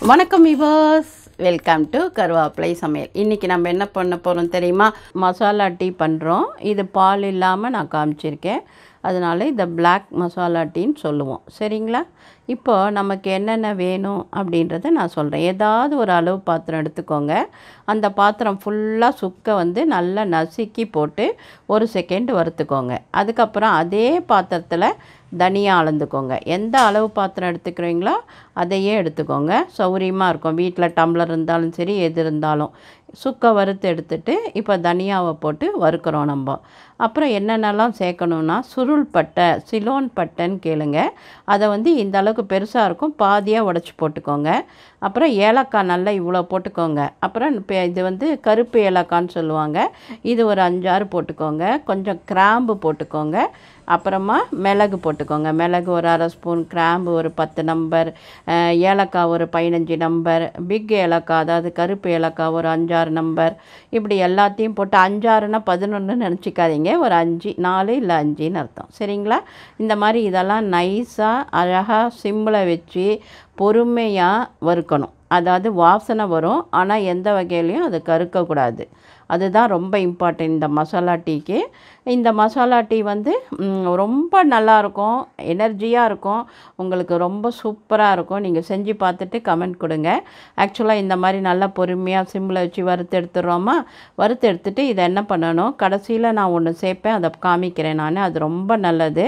வணக்கம் viewers, welcome to கருவேப்பிலை சமையல். இன்றைக்கி நம்ம என்ன பண்ண போகிறோம் தெரியுமா? மசாலா டீ பண்ணுறோம். இது பால் இல்லாமல் நான் காமிச்சிருக்கேன், அதனால் இதை பிளாக் மசாலா டீன்னு சொல்லுவோம். சரிங்களா? இப்போ நமக்கு என்னென்ன வேணும் அப்படின்றத நான் சொல்கிறேன். ஏதாவது ஒரு அளவு பாத்திரம் எடுத்துக்கோங்க. அந்த பாத்திரம் ஃபுல்லாக சுக்கை நல்லா நசுக்கி போட்டு 1 செகண்ட் வறுத்துக்கோங்க. அதுக்கப்புறம் அதே பாத்திரத்தில் தனியா அளந்துக்கோங்க. எந்த அளவு பாத்திரம் எடுத்துக்கிறீங்களோ அதையே எடுத்துக்கோங்க. சௌரியமாக இருக்கும். வீட்டில் டம்ளர் இருந்தாலும் சரி, எது இருந்தாலும். சுக்கை வறுத்து எடுத்துட்டு இப்போ தனியாவை போட்டு வறுக்கிறோம் நம்ம. அப்புறம் என்னென்னலாம் சேர்க்கணுன்னா, சுருள் பட்டை, சிலோன் பட்டைன்னு கேளுங்க. அதை இந்த அளவுக்கு பெருசாக இருக்கும், பாதியாக உடச்சி போட்டுக்கோங்க. அப்புறம் ஏலக்காய் நல்லா இவ்வளோ போட்டுக்கோங்க. அப்புறம் இது கருப்பு ஏலக்கான்னு சொல்லுவாங்க, இது ஒரு 5-6 போட்டுக்கோங்க. கொஞ்சம் கிராம்பு போட்டுக்கோங்க. அப்புறமா மிளகு போட்டுக்கோங்க. மிளகு ஒரு 1/2 ஸ்பூன், கிராம்பு ஒரு 10 நம்பர், ஏலக்காய் ஒரு 15 நம்பர், பிக் ஏலக்காய் அதாவது கருப்பு ஏலக்காய் ஒரு 5-6 நம்பர். இப்படி எல்லாத்தையும் போட்டு 5-6ன்னா 11 நினச்சிக்காதீங்க, ஒரு 5, 4 இல்லை 5ன்னு அர்த்தம். சரிங்களா? இந்த மாதிரி இதெல்லாம் நைஸாக அழகாக சிம்மில் வச்சு பொறுமையாக வறுக்கணும். அதாவது வாசனை வரும், ஆனால் எந்த வகையிலையும் அது கருக்கக்கூடாது. அதுதான் ரொம்ப இம்பார்ட்டன்ட் இந்த மசாலா டீக்கு. இந்த மசாலா டீ ரொம்ப நல்லாயிருக்கும், எனர்ஜியாக இருக்கும், உங்களுக்கு ரொம்ப சூப்பராக இருக்கும். நீங்கள் செஞ்சு பார்த்துட்டு கமெண்ட் கொடுங்க. ஆக்சுவலாக இந்த மாதிரி நல்லா பொறுமையாக சிம்மில் வச்சு வறுத்து எடுத்துடுறோமா. வறுத்து எடுத்துகிட்டு இதை என்ன பண்ணணும், கடைசியில் நான் ஒன்று சேர்ப்பேன், அதை காமிக்கிறேன் நான். அது ரொம்ப நல்லது,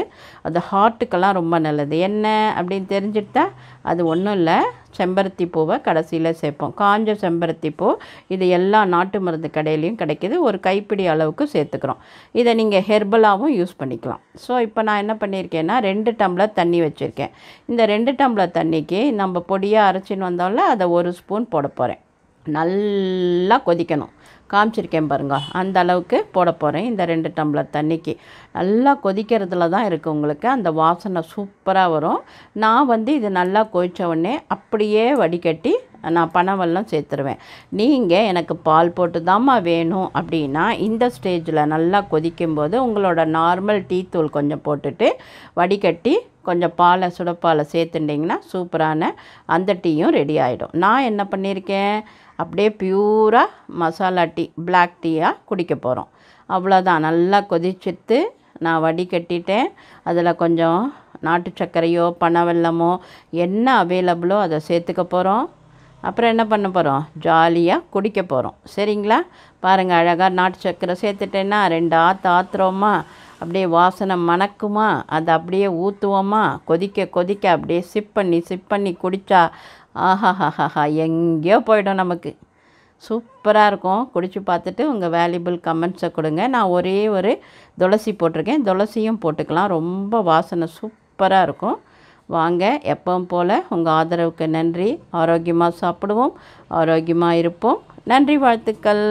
அது ஹார்ட்டுக்கெல்லாம் ரொம்ப நல்லது. என்ன அப்படின்னு தெரிஞ்சுட்டா, அது ஒன்றும் இல்லை, செம்பருத்தி பூவை கடைசியில் சேர்ப்போம். காஞ்ச செம்பருத்தி பூ. இது எல்லா நாட்டு மருந்து கடையிலையும் கிடைக்கிது. ஒரு கைப்பிடி அளவுக்கு சேர்த்துக்கிறோம். இதை நீங்கள் ஹெர்பலாகவும் யூஸ் பண்ணிக்கலாம். ஸோ இப்போ நான் என்ன பண்ணியிருக்கேன்னா, 2 டம்ளர் தண்ணி வச்சுருக்கேன். இந்த 2 டம்ளர் தண்ணிக்கு நம்ம பொடியாக அரைச்சின்னு வந்தோம்ல, அதை 1 ஸ்பூன் போட போகிறேன். நல்லா கொதிக்கணும். காமிச்சிருக்கேன் பாருங்க, அந்த அளவுக்கு போட போகிறேன். இந்த 2 டம்ளர் தண்ணிக்கு நல்லா கொதிக்கிறதுல தான் இருக்குது உங்களுக்கு அந்த வாசனை சூப்பராக வரும். நான் இது நல்லா கொதித்த உடனே அப்படியே வடிகட்டி நான் பனவெல்லம் சேர்த்துருவேன். நீங்கள் எனக்கு பால் போட்டு தாம்மா வேணும் அப்படின்னா, இந்த ஸ்டேஜில் நல்லா கொதிக்கும்போது உங்களோட நார்மல் டீ தூள் கொஞ்சம் போட்டுட்டு வடிகட்டி கொஞ்சம் பாலை, சுடப்பாலை சேர்த்துட்டிங்கன்னா சூப்பரான அந்த டீயும் ரெடி ஆகிடும். நான் என்ன பண்ணியிருக்கேன், அப்படியே பியூராக மசாலா டீ, பிளாக் டீயாக குடிக்க போகிறோம். அவ்வளோதான். நல்லா கொதிச்சுட்டு நான் வடிகட்டிட்டேன். அதில் கொஞ்சம் நாட்டு சர்க்கரையோ பனவெல்லமோ என்ன அவைலபிளோ அதை சேர்த்துக்க போகிறோம். அப்புறம் என்ன பண்ண போகிறோம், ஜாலியாக குடிக்க போகிறோம். சரிங்களா? பாருங்கள், அழகாக நாட்டு சர்க்கரை சேர்த்துட்டேன்னா 2 ஆற்றுறோமா, அப்படியே வாசனை மணக்குமா, அதை அப்படியே ஊற்றுவோமா, கொதிக்க கொதிக்க அப்படியே சிப் பண்ணி குடித்தா ஆஹாஹாஹா எங்கேயோ போய்டும் நமக்கு. சூப்பராக இருக்கும். குடித்து பார்த்துட்டு உங்கள் வேல்யூபிள் கமெண்ட்ஸை கொடுங்க. நான் ஒரே ஒரு துளசி போட்டிருக்கேன், துளசியும் போட்டுக்கலாம். ரொம்ப வாசனை சூப்பராக இருக்கும். வாங்க, எப்பவும் போல் உங்கள் ஆதரவுக்கு நன்றி. ஆரோக்கியமாக சாப்பிடுவோம், ஆரோக்கியமாக இருப்போம். நன்றி, வாழ்த்துக்கள்.